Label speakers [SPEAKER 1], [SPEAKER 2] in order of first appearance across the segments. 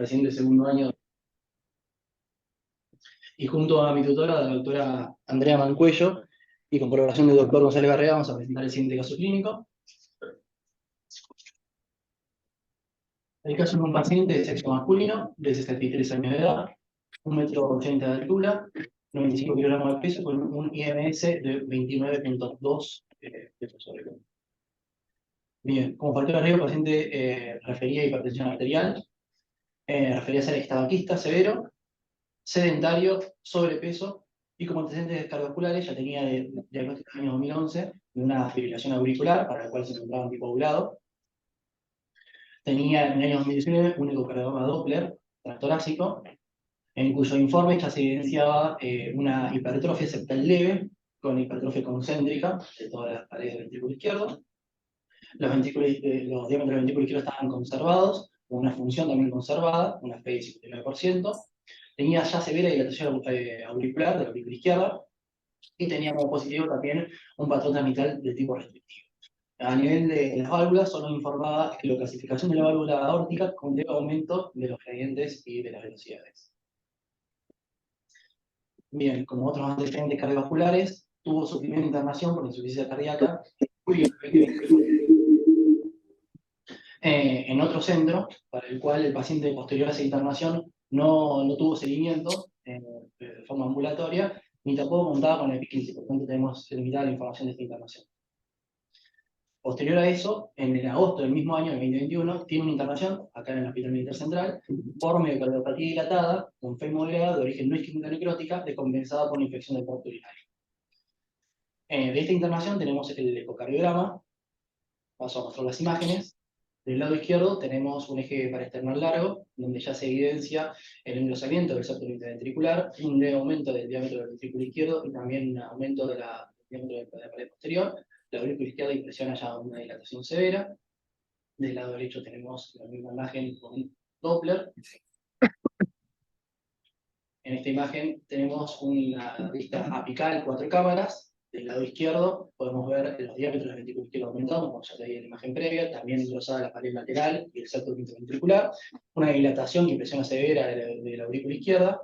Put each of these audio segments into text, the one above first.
[SPEAKER 1] recién de segundo año, y junto a mi tutora, la doctora Andrea Mancuello, y con colaboración del doctor González Barrera, vamos a presentar el siguiente caso clínico. El caso es un paciente de sexo masculino, de 63 años de edad, 1,80 m de altura, 95 kilogramos de peso, con un IMS de 29,2 peso sobre peso. Bien, como factor de riesgo, el paciente refería a hipertensión arterial, refería a ser tabaquista severo, sedentario, sobrepeso, y como antecedentes cardiovasculares ya tenía diagnóstico en el año 2011 de una fibrilación auricular, para la cual se encontraba un tipo ovulado. Tenía en el año 2019 un ecocardiograma Doppler transtorácico, en cuyo informe ya se evidenciaba una hipertrofia septal leve, con hipertrofia concéntrica de todas las paredes del ventrículo izquierdo. Los diámetros del ventrículo izquierdo estaban conservados, con una función también conservada, una F de 59%. Tenía ya severa dilatación auricular de la aurícula izquierda, y tenía como positivo también un patrón transmitral de tipo restrictivo. A nivel de las válvulas, solo informaba que la clasificación de la válvula aórtica con leve aumento de los gradientes y de las velocidades. Bien, como otros antecedentes cardiovasculares, tuvo su primera internación por insuficiencia cardíaca en otro centro, para el cual el paciente posterior a esa internación no tuvo seguimiento de forma ambulatoria, ni tampoco contaba con el EPI15, por tanto tenemos limitada la información de esta internación. Posterior a eso, en el agosto del mismo año, del 2021, tiene una internación, acá en el Hospital Militar Central, por miocardiopatía dilatada, con fe moderada, de origen no isquémica necrótica, descompensada por una infección del porto urinario. De esta internación tenemos el ecocardiograma, paso a mostrar las imágenes. Del lado izquierdo tenemos un eje paraesternal largo, donde ya se evidencia el engrosamiento del septo interventricular, un leve aumento del diámetro del ventrículo izquierdo y también un aumento del diámetro de la pared posterior. La aurícula izquierda impresiona ya una dilatación severa. Del lado derecho tenemos la misma imagen con Doppler. En esta imagen tenemos una vista apical, 4 cámaras. Del lado izquierdo podemos ver los diámetros del ventrículo izquierdo aumentados, como ya te vi en la imagen previa, también engrosada la pared lateral y el septo interventricular, una dilatación y impresión severa de la aurícula izquierda.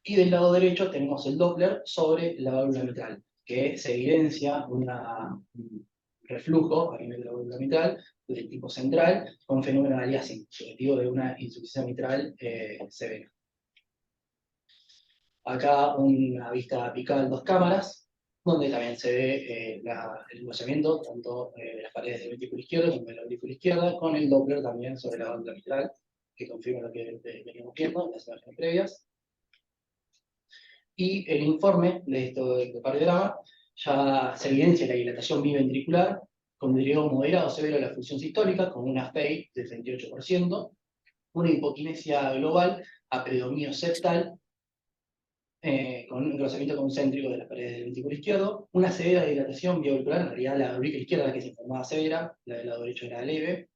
[SPEAKER 1] Y del lado derecho tenemos el Doppler sobre la válvula mitral, que se evidencia un reflujo a nivel de la válvula mitral del tipo central, con fenómeno de aliasing, subjetivo de una insuficiencia mitral severa. Acá una vista apical 2 cámaras, donde también se ve el engrosamiento tanto de las paredes del ventrículo izquierdo como de la aurícula izquierda, con el Doppler también sobre la válvula mitral, que confirma lo que veníamos viendo en las imágenes previas. Y el informe de este ecocardiograma ya se evidencia la dilatación biventricular con deterioro moderado severo de la función sistólica, con una FEI del 38%, una hipoquinesia global a predominio septal, con un engrosamiento concéntrico de las paredes del ventrículo izquierdo, una severa dilatación biauricular, en realidad la aurícula izquierda la que se informaba severa, la del lado derecho era leve,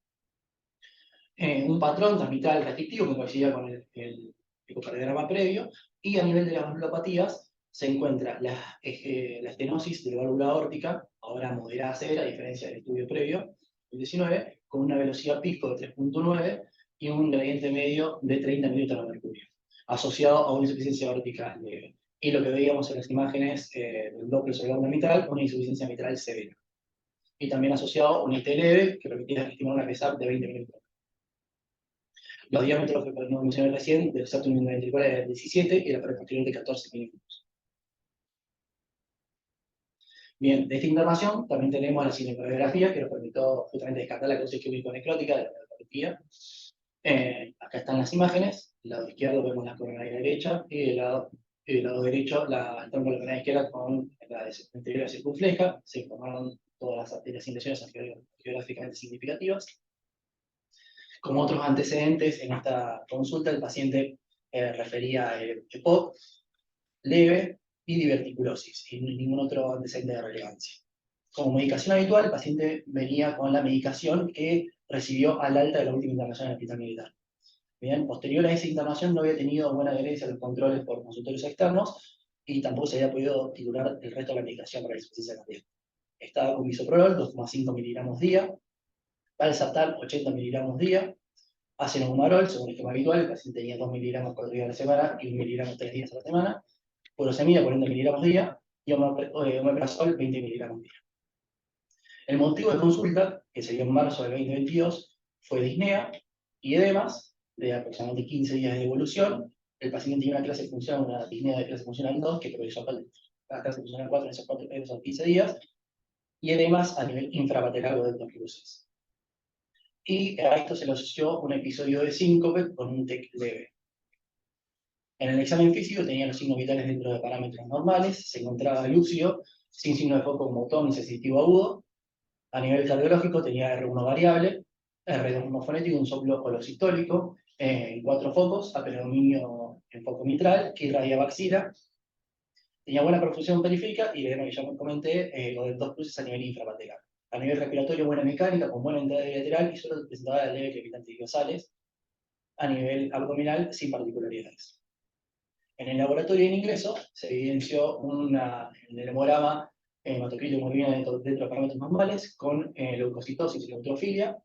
[SPEAKER 1] un patrón transmitral restrictivo que coincidía con el ecocardiograma previo, y a nivel de las valvulopatías se encuentra la estenosis de la válvula aórtica, ahora moderada severa, a diferencia del estudio previo, el 19, con una velocidad pico de 3,9 y un gradiente medio de 30 mililitros de mercurio, asociado a una insuficiencia aórtica leve. Y lo que veíamos en las imágenes del Doppler sobre la válvula mitral, una insuficiencia mitral severa. Y también asociado a una IT leve que permitía estimar una PSAP de 20 minutos. Los diámetros que no mencioné recién, del septo interventricular era de 17 y la pared posterior de 14 milímetros. Bien, de esta internación también tenemos la cinecoreografía que nos permitió justamente descartar la causa isquémico-necrótica de la cardiopatía. Acá están las imágenes. Del lado izquierdo vemos la coronaria derecha y del lado derecho el tronco de la coronaria izquierda con la anterior circunfleja. Se informaron todas las arterias y lesiones geográficamente significativas. Como otros antecedentes, en esta consulta el paciente refería EPOC leve y diverticulosis, y ningún otro antecedente de relevancia. Como medicación habitual, el paciente venía con la medicación que recibió al alta de la última internación en el hospital militar. Bien, posterior a esa internación no había tenido buena adherencia a los controles por consultorios externos y tampoco se había podido titular el resto de la medicación para la insuficiencia cardíaca. Estaba con bisoprolol, 2,5 miligramos día, valsartán, 80 miligramos día, Acenofumarol, según el esquema habitual, el paciente tenía 2 miligramos 4 días a la semana y 1 miligramo 3 días a la semana, furosemida 40 miligramos día y omeprazol 20 miligramos día. El motivo de consulta, que se dio en marzo del 2022, fue disnea y edemas de aproximadamente 15 días de evolución. El paciente tenía una clase funcional, una disnea de clase funcional 2, que progresó a clase funcional 4 en esos 15 días, y edemas a nivel infrapatelar de endometriosis. Y a esto se le asoció un episodio de síncope con un TEC leve. En el examen físico tenía los signos vitales dentro de parámetros normales, se encontraba lúcido, sin signo de foco motor ni sensitivo agudo. A nivel cardiológico tenía R1 variable, R2 homofonético, un soplo holosistólico, en 4 focos, a predominio en foco mitral, que irradiaba axila. Tenía buena perfusión periférica y que ya me comenté, lo del 2 cruces a nivel infrapatelar. A nivel respiratorio, buena mecánica, con buena entrada bilateral y solo presentaba leve crepitante idiosales. A nivel abdominal, sin particularidades. En el laboratorio de ingreso se evidenció en el hemograma hematocrito hemoglobina dentro de parámetros normales, con leucocitosis y neutrofilia,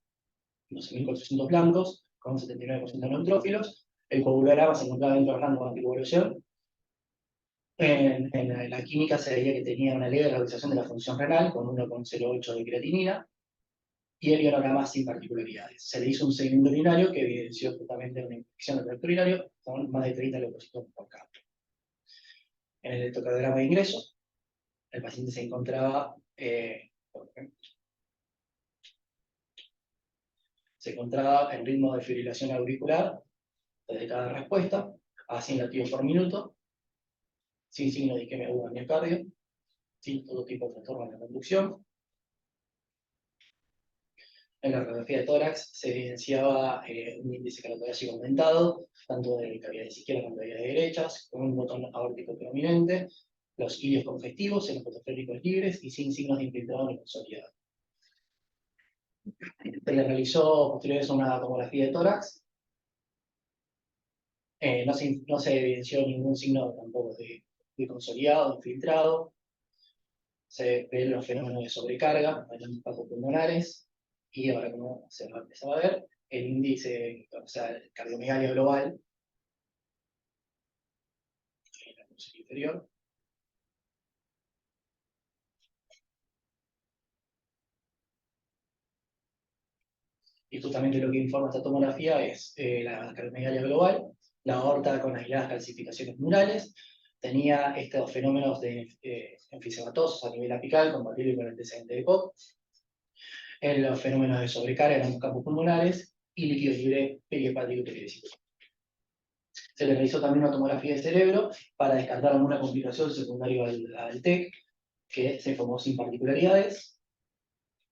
[SPEAKER 1] 12.400 blancos, con 79% de neutrófilos. El coagulograma se encontraba dentro del rango de anticoagulación. En la química se veía que tenía una leve reducción de la función renal, con 1,08 de creatinina, y el ionograma sin particularidades. Se le hizo un seguimiento urinario que evidenció justamente una infección del tracto urinario con más de 30 leucocitos por campo. En el electrocardiograma de ingreso, el paciente se encontraba, en ritmo de fibrilación auricular desde cada respuesta, a 100 latidos por minuto, sin signo de isquemia aguda en miocardio, sin todo tipo de trastorno de la conducción. En la radiografía de tórax se evidenciaba un índice cardiothorácico aumentado, tanto de cavidades izquierdas como de cavidades derechas, con un botón aórtico prominente, los ilios congestivos, senos fotoféricos libres y sin signos de infiltrado ni consolidado. Se le realizó posteriormente una tomografía de tórax. No se evidenció ningún signo tampoco de consolidado, infiltrado. Se ven los fenómenos de sobrecarga en los impactos pulmonares. Y ahora, como se va a empezar a ver, el índice, o sea, el cardiomegalia global, en la porción inferior. Y justamente lo que informa esta tomografía es la cardiomegalia global, la aorta con aisladas calcificaciones murales, tenía estos fenómenos de enfisematosos a nivel apical, compatible con el antecedente de POC, los fenómenos de sobrecarga en los campos pulmonares y líquido libre perihepático y perivesículo. Se le realizó también una tomografía de cerebro para descartar alguna complicación secundaria al TEC, que se formó sin particularidades.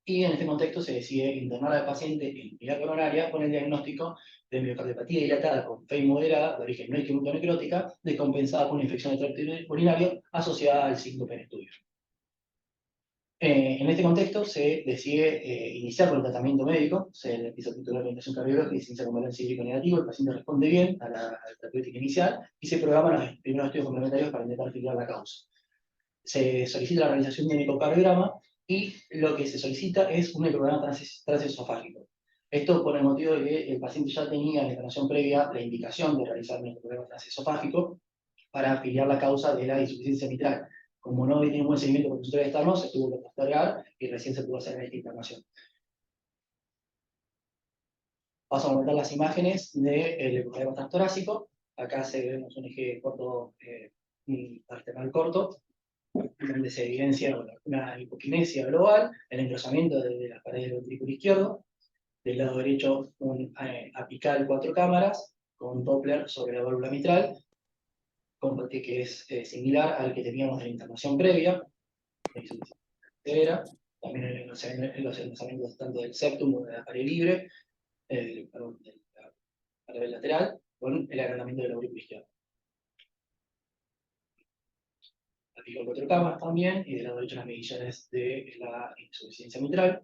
[SPEAKER 1] Y en este contexto se decide internar al paciente en vía coronaria con el diagnóstico de miocardiopatía dilatada con FEI moderada, de origen no isquémico necrótica, descompensada por una infección del tracto urinario asociada al síncope en estudio. En este contexto se decide iniciar con el tratamiento médico, se le empieza a titular la orientación cardiológica y se inicia con balance hídrico negativo, el paciente responde bien a la terapéutica inicial y se programan los primeros estudios complementarios para intentar filtrar la causa. Se solicita la realización de un ecocardiograma y lo que se solicita es un ecocardiograma transesofágico. Esto por el motivo de que el paciente ya tenía en la internación previa la indicación de realizar un ecocardiograma transesofágico para afiliar la causa de la insuficiencia mitral. Como no tiene un buen seguimiento por consultorio externo, se tuvo que postergar y recién se pudo hacer esta internación. Vamos a aumentar las imágenes del ecocardiograma transtorácico. Acá vemos un eje corto, arterial corto, donde se evidencia una hipoquinesia global, el engrosamiento de las paredes del ventrículo izquierdo, del lado derecho un apical 4 cámaras, con un Doppler sobre la válvula mitral, que es similar al que teníamos en la internación previa, también en los engrosamientos tanto del septum como de la pared libre, de la pared lateral, con el agrandamiento del aurículo izquierdo. Apical 4 cámaras también, y del lado derecho las mediciones de la insuficiencia mitral.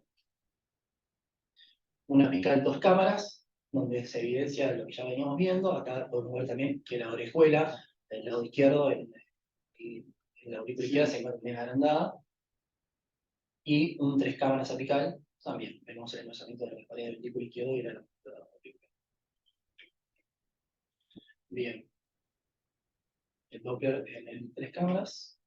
[SPEAKER 1] Una apical 2 cámaras, donde se evidencia lo que ya veníamos viendo. Acá podemos ver también que la orejuela del lado izquierdo, en la aurícula izquierda, se encuentra bien agrandada. Y un 3 cámaras apical, también vemos el engrosamiento de la pared del ventrículo izquierdo y la aurícula. Bien. El Doppler en 3 cámaras.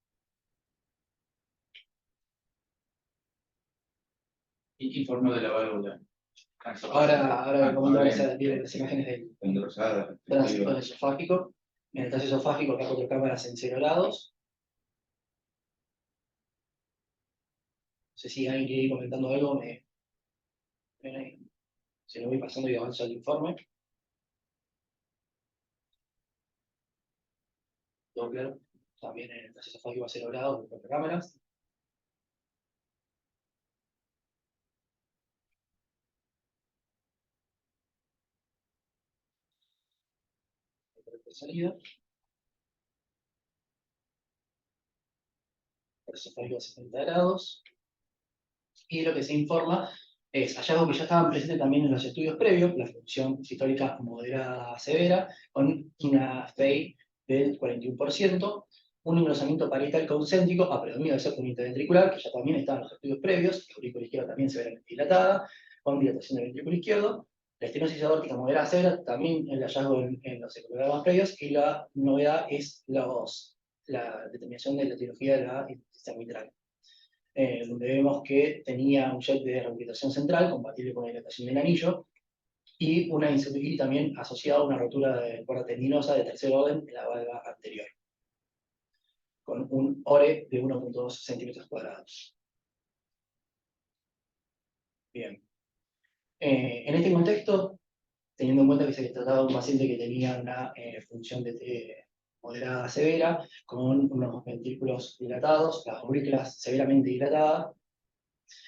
[SPEAKER 2] Informe de la válvula.
[SPEAKER 1] Ahora comento las imágenes del
[SPEAKER 2] Engrosada.
[SPEAKER 1] tránsito esofágico. En el tránsito esofágico, acá 4 cámaras en 0 grados. No sé si alguien quiere ir comentando algo, se lo voy pasando y avanzo al informe. Doppler, también en el tránsito esofágico a 0 grados, 4 cámaras. De salida. Esofágico a 70 grados. Y lo que se informa es hallazgos que ya estaban presentes también en los estudios previos, la función sistólica moderada severa, con una FEI del 41%, un engrosamiento parietal concéntrico a predominio del septo interventricular, que ya también está en los estudios previos, la aurícula izquierda también severamente dilatada, con dilatación del ventrículo izquierdo, la estenosis aórtica moderada severa, también el hallazgo en los ecocardiogramos previos, y la novedad es la determinación de la etiología de la insuficiencia mitral. Donde vemos que tenía un jet de rehabilitación central, compatible con la dilatación del anillo, y también asociado a una rotura de cuerda tendinosa de tercer orden en la valva anterior, con un ORE de 1,2 centímetros cuadrados. Bien. En este contexto, teniendo en cuenta que se trataba de un paciente que tenía una función moderada severa, con unos ventrículos dilatados, las aurículas severamente dilatadas,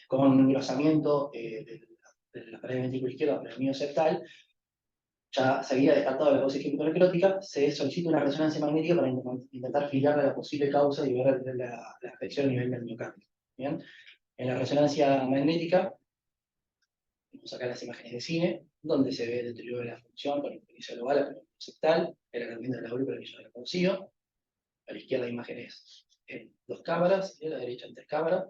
[SPEAKER 1] con engrosamiento de la pared del ventrículo izquierdo a predominio septal, ya se había descartado la causa químico-necrótica, se solicita una resonancia magnética para intentar filiar la posible causa y ver la afección a nivel del miocardio. ¿Bien? En la resonancia magnética, vamos acá las imágenes de cine, donde se ve el deterioro de la función con inicio global a predominio septal, el agrandamiento de la aurícula que ya era conocido. A la izquierda imágenes en 2 cámaras, y a la derecha en 3 cámaras.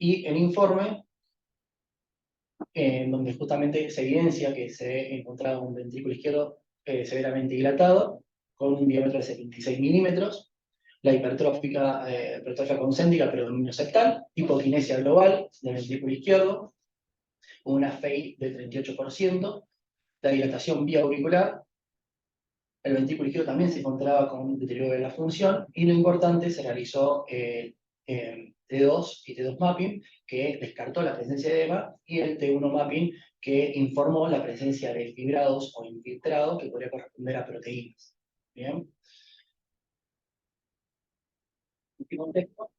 [SPEAKER 1] Y el informe, donde justamente se evidencia que se encontraba un ventrículo izquierdo severamente dilatado, con un diámetro de 76 milímetros, la hipertrofia concéntrica predominio septal, hipoquinesia global del ventrículo izquierdo, una FEI del 38%, la dilatación vía auricular, el ventrículo izquierdo también se encontraba con un deterioro de la función, y lo importante, se realizó T2 y T2 mapping, que descartó la presencia de edema, y el T1 mapping, que informó la presencia de fibrados o infiltrados que podría corresponder a proteínas. ¿Bien? En este contexto,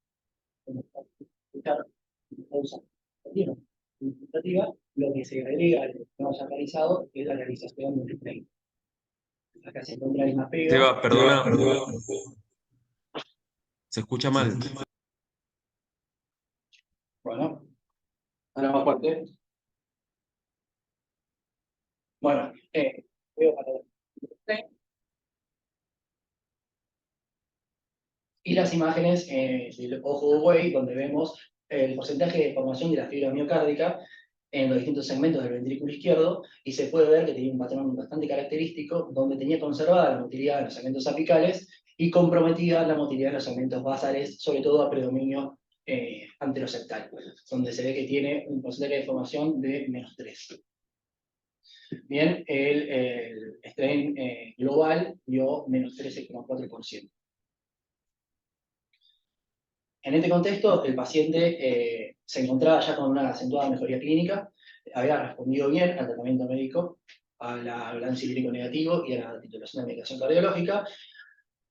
[SPEAKER 1] como explicar causa lo que se agrega al que hemos analizado es la realización de un replay. Acá se encuentra el mapeo.
[SPEAKER 3] Seba, perdona, se escucha mal.
[SPEAKER 1] Bueno, ahora más fuerte. Bueno, veo para y las imágenes del ojo de buey, donde vemos el porcentaje de formación de la fibra miocárdica en los distintos segmentos del ventrículo izquierdo, y se puede ver que tenía un patrón bastante característico, donde tenía conservada la motilidad de los segmentos apicales y comprometida la motilidad de los segmentos basales, sobre todo a predominio anteroseptal, donde se ve que tiene un porcentaje de formación de -3. Bien, el strain global dio -13,4%. En este contexto, el paciente se encontraba ya con una acentuada mejoría clínica, había respondido bien al tratamiento médico, al balance hídrico negativo y a la titulación de medicación cardiológica,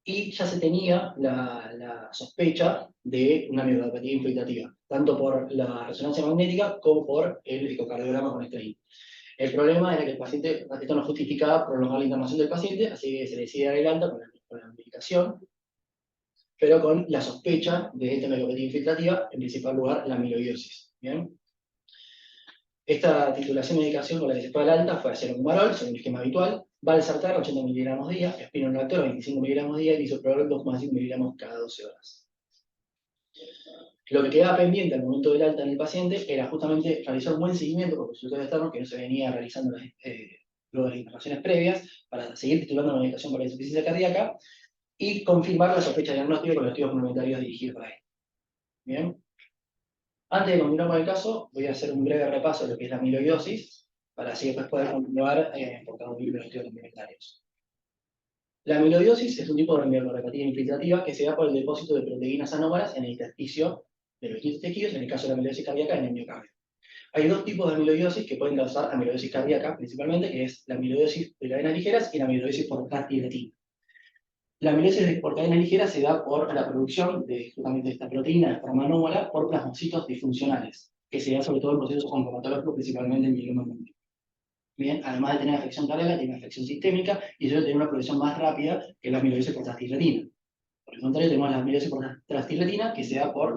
[SPEAKER 1] y ya se tenía la sospecha de una miocardopatía infiltrativa, tanto por la resonancia magnética como por el ecocardiograma con strain. El problema era que el paciente, esto no justificaba prolongar la internación del paciente, así que se le decide dar el alta con la medicación, pero con la sospecha de esta miocardopatía infiltrativa, en principal lugar la amiloidosis. ¿Bien? Esta titulación de medicación con la que se fue al alta fue acetaminofén, según el esquema habitual, valsartán 80 miligramos día, espironolactona 25 miligramos día y bisoprolol 2,5 miligramos cada 12 horas. Lo que quedaba pendiente al momento del alta en el paciente era justamente realizar un buen seguimiento por consultorio externo que no se venía realizando luego de las internaciones previas para seguir titulando la medicación para la insuficiencia cardíaca y confirmar la sospecha diagnóstica con los estudios complementarios dirigidos para él. Bien. Antes de continuar con el caso, voy a hacer un breve repaso de lo que es la amiloidosis, para así después poder continuar por cada uno de los estudios complementarios. La amiloidosis es un tipo de neuropatía infiltrativa que se da por el depósito de proteínas anómalas en el intersticio de los distintos tejidos, en el caso de la amiloidosis cardíaca en el miocardio. Hay dos tipos de amiloidosis que pueden causar amiloidosis cardíaca, principalmente, que es la amiloidosis de cadenas ligeras y la amiloidosis por transtiratina. La amiloidosis por cadenas ligeras se da por la producción de justamente esta proteína de forma anómala por plasmocitos disfuncionales, que se da sobre todo en procesos oncomatológicos, principalmente en mieloma múltiple. Bien, además de tener afección cardíaca, tiene afección sistémica y suele tener una progresión más rápida que la amiloidosis por transtiratina. Por el contrario, tenemos la amiloidosis por transtiratina, que se da por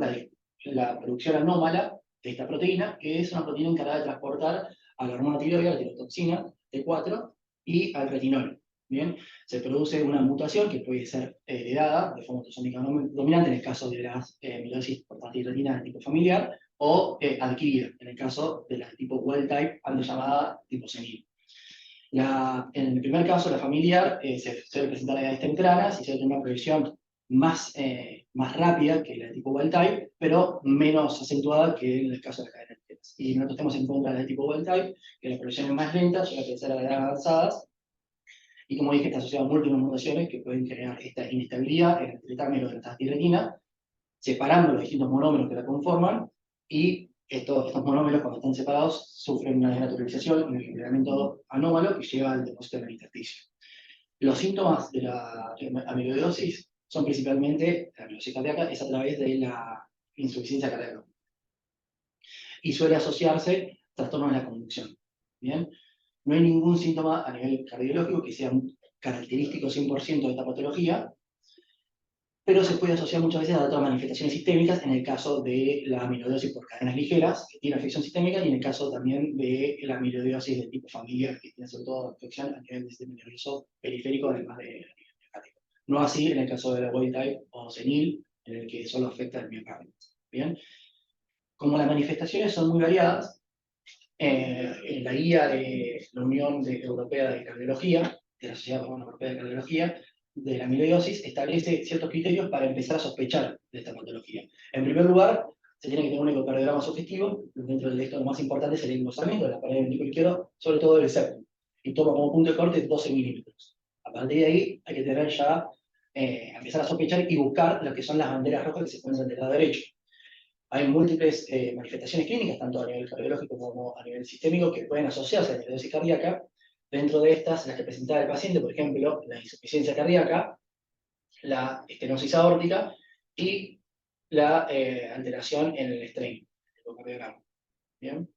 [SPEAKER 1] la producción anómala de esta proteína, que es una proteína encargada de transportar a la hormona tiroidea, la tirotoxina T4, y al retinol. Bien, se produce una mutación que puede ser heredada de forma autosómica dominante en el caso de la amiloidosis por transtiratina de tipo familiar, o adquirida en el caso de la tipo wild type, antes llamada tipo senil. En el primer caso, la familiar, se suele presentar a edades tempranas y suele tener una progresión más rápida que la de tipo wild type, pero menos acentuada que en el caso de las cadenas ligeras. Y nosotros tenemos en contra de tipo wild type, que la progresión es más lenta, suele aparecer a edades avanzadas, y como dije, está asociado a múltiples mutaciones que pueden generar esta inestabilidad en el tritármero de la transtiratina, separando los distintos monómeros que la conforman, y estos monómeros, cuando están separados, sufren una desnaturalización, un envenenamiento anómalo que lleva al depósito en el intersticio. Los síntomas de la amiloidosis son principalmente, la amiloidosis cardíaca es a través de la insuficiencia cardíaca. Y suele asociarse a trastornos de la conducción. ¿Bien? No hay ningún síntoma a nivel cardiológico que sea característico 100% de esta patología, pero se puede asociar muchas veces a otras manifestaciones sistémicas, en el caso de la amiloidosis por cadenas ligeras, que tiene afección sistémica, y en el caso también de la amiloidosis de tipo familiar, que tiene sobre todo afección a nivel del sistema nervioso periférico, además de a nivel miocardio. No así en el caso de la wild type o senil, en el que solo afecta el miocardio. Bien, como las manifestaciones son muy variadas, en la guía de la Unión Europea de Cardiología, de la Sociedad Europea de Cardiología, de la amiloidosis, establece ciertos criterios para empezar a sospechar de esta patología. En primer lugar, se tiene que tener un ecocardiograma sugestivo. Dentro del esto lo más importante es el engrosamiento de la pared del ventrículo izquierdo, sobre todo del septum, y toma como punto de corte 12 milímetros. A partir de ahí hay que tener ya, empezar a sospechar y buscar lo que son las banderas rojas que se encuentran del lado derecho. Hay múltiples manifestaciones clínicas, tanto a nivel cardiológico como a nivel sistémico, que pueden asociarse a la amiloidosis cardíaca. Dentro de estas, las que presentaba el paciente, por ejemplo, la insuficiencia cardíaca, la estenosis aórtica y la alteración en el strain, el ecocardiograma. ¿Bien?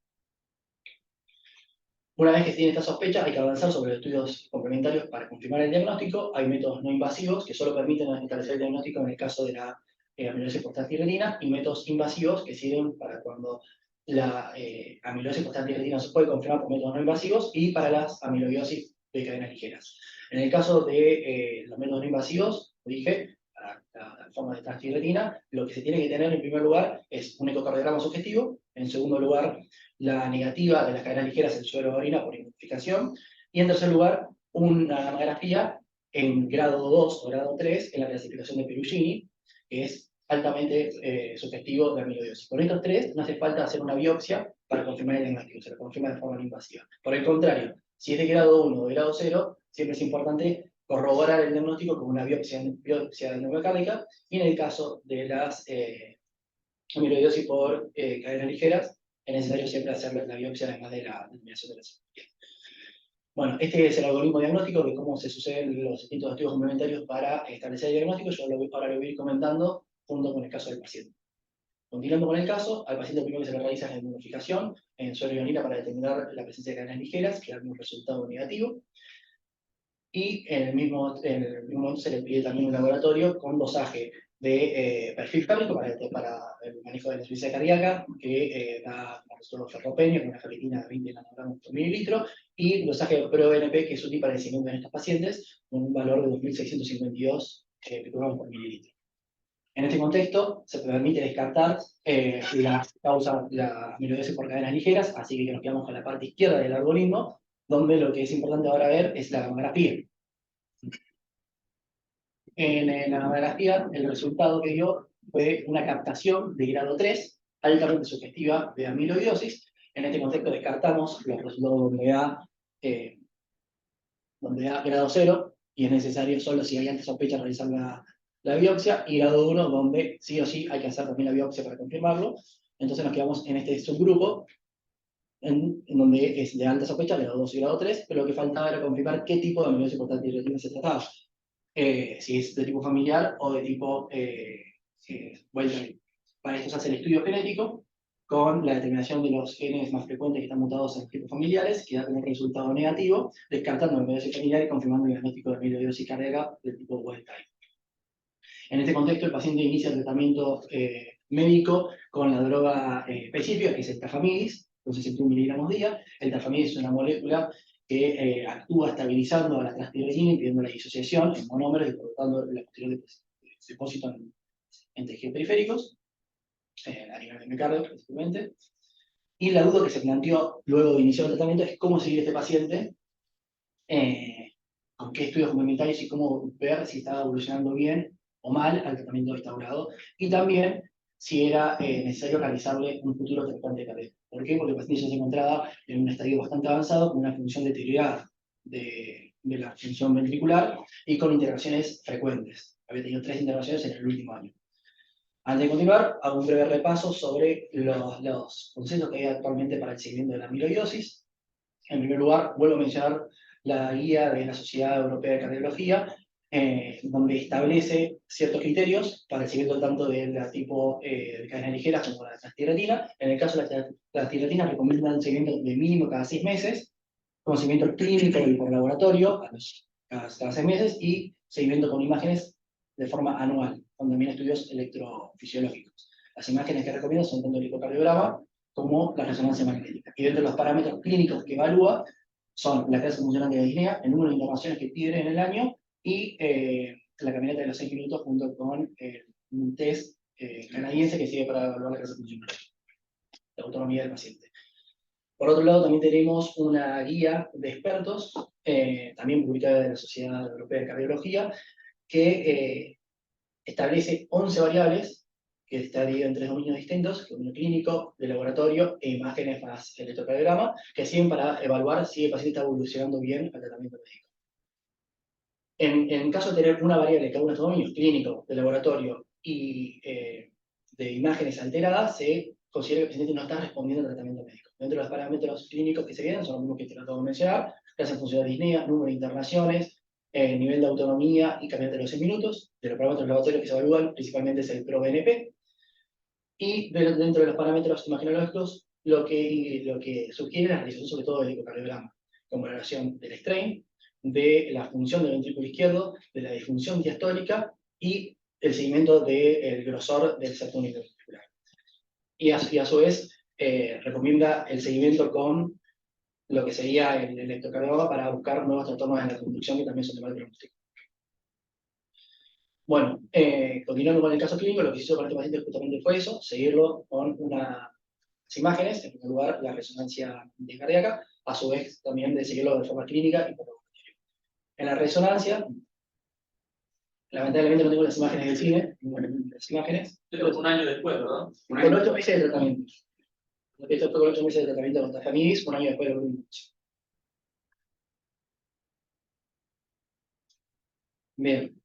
[SPEAKER 1] Una vez que se tiene esta sospecha, hay que avanzar sobre los estudios complementarios para confirmar el diagnóstico. Hay métodos no invasivos que solo permiten establecer el diagnóstico en el caso de la amiloidosis por transtiratina, y métodos invasivos que sirven para cuando la amiloidosis por transtiratina se puede confirmar por métodos no invasivos y para las amiloidosis de cadenas ligeras. En el caso de los métodos no invasivos, como dije, para la forma de transtiratina, lo que se tiene que tener en primer lugar es un ecocardiograma sugestivo, en segundo lugar, la negativa de las cadenas ligeras en suero de orina por identificación, y en tercer lugar, una gammagrafía en grado 2 o grado 3 en la clasificación de Perugini, que es altamente sugestivo de amiloidosis. Con estos tres no hace falta hacer una biopsia para confirmar el diagnóstico, se lo confirma de forma no invasiva. Por el contrario, si es de grado 1 o de grado 0, siempre es importante corroborar el diagnóstico con una biopsia neurocárdica, y en el caso de las amiloidosis por cadenas ligeras, es necesario siempre hacer la biopsia además de la determinación de la cirugía. Bueno, este es el algoritmo diagnóstico de cómo se suceden los distintos estudios complementarios para establecer el diagnóstico. Yo ahora lo voy a ir comentando junto con el caso del paciente. Continuando con el caso, al paciente primero que se le realiza la inmunificación en suero y orina para determinar la presencia de cadenas ligeras, que da un resultado negativo. Y en el mismo momento se le pide también un laboratorio con dosaje de perfil férrico para el manejo de la insuficiencia cardíaca, que da como resultado ferropenio, con una ferritina de 20 nanogramos por mililitro, y dosaje de ProBNP, que es útil para el seguimiento en estos pacientes, con un valor de 2.652 picogramos por mililitro. En este contexto, se permite descartar causa la amiloidosis por cadenas ligeras, así que nos quedamos con la parte izquierda del algoritmo, donde lo que es importante ahora ver es la gamografía. En la gamografía, el resultado que dio fue una captación de grado 3, altamente sugestiva de amiloidosis. En este contexto descartamos los resultados donde A grado 0, y es necesario solo si hay antes sospecha realizar la biopsia, y grado 1, donde sí o sí hay que hacer también la biopsia para confirmarlo. Entonces nos quedamos en este subgrupo, en donde es de alta sospecha, grado 2 y grado 3, pero lo que faltaba era confirmar qué tipo de amiloidosis por tiroides se trataba. Si es de tipo familiar o de tipo Wild-type. Para esto se hace el estudio genético con la determinación de los genes más frecuentes que están mutados en los tipos familiares, que da como resultado negativo, descartando la amiloidosis familiar y confirmando el diagnóstico de amiloidosis cardíaca del tipo Wild-type. En este contexto, el paciente inicia el tratamiento médico con la droga específica, que es el tafamidis, 261 miligramos día. El tafamidis es una molécula que actúa estabilizando a la transtiroidina, impidiendo la disociación en monómeros y provocando la posterior depósito en tejidos periféricos, a nivel de miocardio principalmente. Y la duda que se planteó luego de iniciar el tratamiento es cómo seguir a este paciente, con qué estudios complementarios y cómo ver si estaba evolucionando bien o mal al tratamiento instaurado, y también si era necesario realizarle un futuro trasplante cardíaco. ¿Por qué? Porque el paciente ya se encontraba en un estadio bastante avanzado, con una función deteriorada de la función ventricular y con intervenciones frecuentes. Había tenido 3 intervenciones en el último año. Antes de continuar, hago un breve repaso sobre los conceptos que hay actualmente para el seguimiento de la amiloidosis. En primer lugar, vuelvo a mencionar la guía de la Sociedad Europea de Cardiología, donde establece ciertos criterios para el seguimiento tanto de la tipo de cadenas ligeras como la transtiratina. En el caso de la transtiratina recomiendan un seguimiento de mínimo cada 6 meses, con seguimiento clínico y por laboratorio cada 6 meses, y seguimiento con imágenes de forma anual, con también estudios electrofisiológicos. Las imágenes que recomiendo son tanto el ecocardiograma como la resonancia magnética. Y dentro de los parámetros clínicos que evalúa son la clase funcionante de la disnea, el número de intervenciones que tiene en el año y la caminata de los 6 minutos junto con un test canadiense que sirve para evaluar la clase funcional, la autonomía del paciente. Por otro lado, también tenemos una guía de expertos, también publicada de la Sociedad Europea de Cardiología, que establece 11 variables, que está dividido en 3 dominios distintos: dominio clínico, de laboratorio e imágenes más electrocardiograma, que sirven para evaluar si el paciente está evolucionando bien al tratamiento médico. En caso de tener una variable en cada uno de estos dominios, clínico, de laboratorio y de imágenes alteradas, se considera que el paciente no está respondiendo al tratamiento médico. Dentro de los parámetros clínicos que se vienen, son los mismos que te acabo de mencionar: clase funcional de disnea, número de internaciones, nivel de autonomía y caminata de los 6 minutos. De los parámetros laboratorios que se evalúan, principalmente es el PRO-BNP. Y dentro de los parámetros imagenológicos, lo que sugiere la realización sobre todo del ecocardiograma, con valoración del strain, de la función del ventrículo izquierdo, de la disfunción diastólica y el seguimiento del grosor del septum ventricular. Y a su vez, recomienda el seguimiento con lo que sería el electrocardiograma para buscar nuevos trastornos en la conducción que también son de mal pronóstico. Bueno, continuando con el caso clínico, lo que se hizo con este paciente justamente fue eso: seguirlo con unas imágenes, en primer lugar la resonancia cardíaca, a su vez también de seguirlo de forma clínica y por laboratorio. En la resonancia, lamentablemente no tengo las imágenes del cine, las imágenes.
[SPEAKER 2] Esto es un año después, ¿verdad?
[SPEAKER 1] Con 8 meses de tratamiento. Esto fue con 8 meses de tratamiento con tafamidis, un año después de lo mismo. Bien.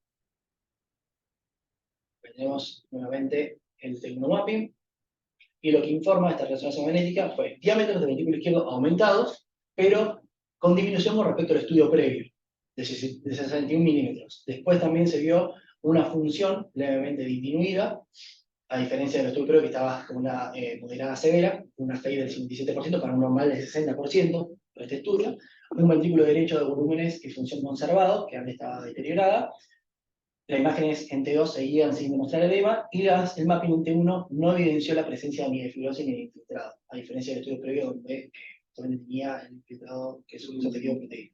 [SPEAKER 1] Tenemos nuevamente el tecnomapping, y lo que informa esta resonancia magnética fue diámetros del ventrículo izquierdo aumentados, pero con disminución con respecto al estudio previo, de 61 milímetros. Después también se vio una función levemente disminuida, a diferencia del estudio previo que estaba con una moderada severa, una FEI del 57% para un normal del 60% de este estudio, un ventrículo derecho de volúmenes y función conservado, que antes estaba deteriorada. Las imágenes en T2 seguían sin demostrar edema, y el mapping en T1 no evidenció la presencia ni de fibrosis ni de infiltrado, a diferencia del estudio previo donde solamente tenía el infiltrado que es un objetivo proteína.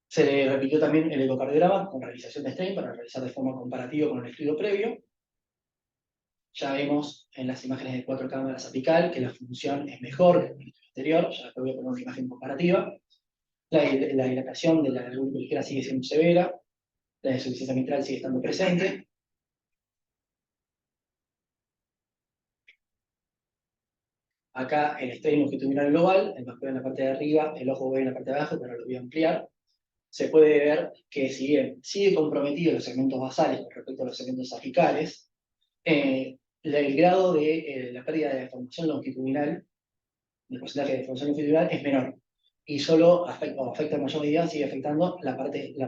[SPEAKER 1] Se le repitió también el ecocardiograma con realización de strain para realizar de forma comparativa con el estudio previo. Ya vemos en las imágenes de 4 cámaras apical que la función es mejor que en el estudio anterior. Ya después voy a poner una imagen comparativa. La dilatación de la aurícula ligera sigue siendo severa. La insuficiencia mitral sigue estando presente. Acá el strain longitudinal global, el más en la parte de arriba, el ojo ve en la parte de abajo, pero lo voy a ampliar. Se puede ver que si bien sigue comprometido los segmentos basales con respecto a los segmentos apicales, el grado de la pérdida de deformación longitudinal, el porcentaje de deformación longitudinal es menor. Y solo afecta en mayor medida, sigue afectando la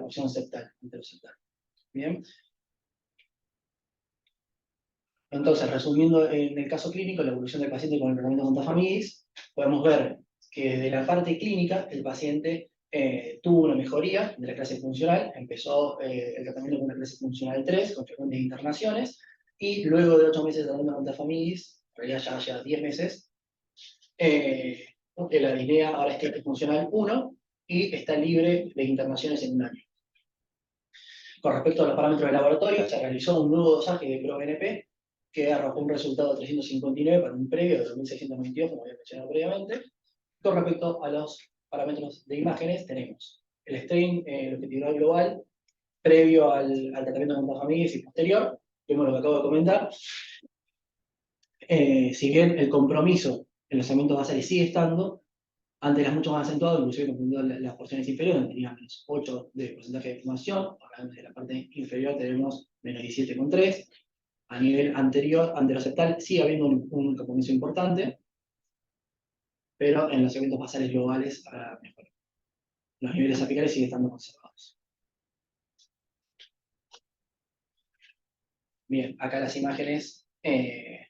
[SPEAKER 1] porción septal, interoseptal. Bien. Entonces, resumiendo en el caso clínico, la evolución del paciente con el tratamiento con tafamidis, podemos ver que desde la parte clínica el paciente tuvo una mejoría de la clase funcional, empezó el tratamiento con una clase funcional 3, con frecuentes internaciones, y luego de 8 meses de tratamiento con tafamidis, en realidad ya 10 meses, la disnea ahora es clase funcional 1 y está libre de internaciones en un año. Con respecto a los parámetros de laboratorio, se realizó un nuevo dosaje de ProBNP que arrojó un resultado de 359 para un previo de 2622, como había mencionado previamente. Con respecto a los parámetros de imágenes, tenemos el strain longitudinal global previo al tratamiento con tafamidis y posterior, vemos lo que acabo de comentar. Si bien el compromiso en los segmentos basales sigue estando, antes era mucho más acentuado, inclusive comprendiendo las porciones inferiores, donde teníamos menos 8 de porcentaje de deformación, ahora desde la parte inferior tenemos menos 17,3. A nivel anterior, anteroseptal, sigue habiendo un compromiso importante, pero en los segmentos basales globales ahora mejor. Los niveles apicales siguen estando conservados. Bien, acá las imágenes de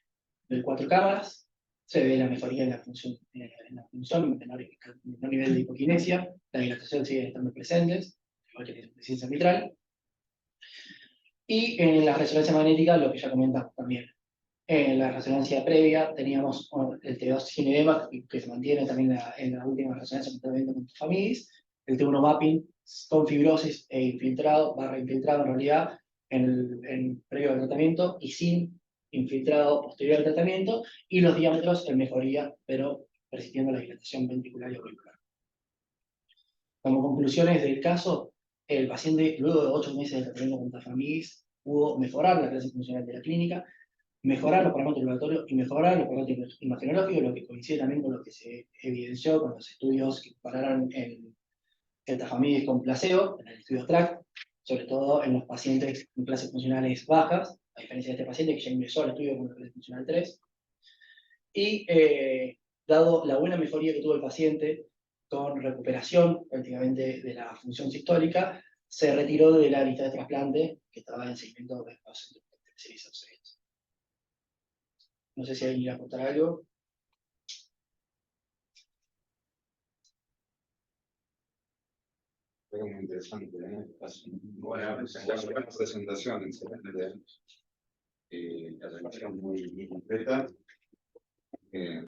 [SPEAKER 1] 4 cámaras. Se ve la mejoría en la función, menor nivel de hipoquinesia, la dilatación sigue estando presentes, igual que la insuficiencia mitral. Y en la resonancia magnética, lo que ya comentamos también. En la resonancia previa teníamos el T2 sin edema, que se mantiene también en la última resonancia con tratamiento con tafamidis, el T1 mapping con fibrosis e infiltrado, infiltrado en realidad en previo al tratamiento y sin infiltrado posterior al tratamiento, y los diámetros en mejoría, pero persistiendo la dilatación ventricular y auricular. Como conclusiones del caso, el paciente, luego de 8 meses de tratamiento con tafamidis, pudo mejorar la clase funcional de la clínica, mejorar los parámetros laboratorios y mejorar los parámetros imagenológicos, lo que coincide también con lo que se evidenció con los estudios que compararon el tafamidis con placebo, en el estudio TRACK, sobre todo en los pacientes con clases funcionales bajas, a diferencia de este paciente que ya ingresó al estudio con una clase funcional 3. Y dado la buena mejoría que tuvo el paciente, con recuperación prácticamente de la función sistólica, se retiró de la lista de trasplante que estaba en seguimiento de los especializados. No sé si alguien quiere aportar algo.
[SPEAKER 3] Fue muy interesante, ¿eh? Buena presentación, excelente. La relación muy completa.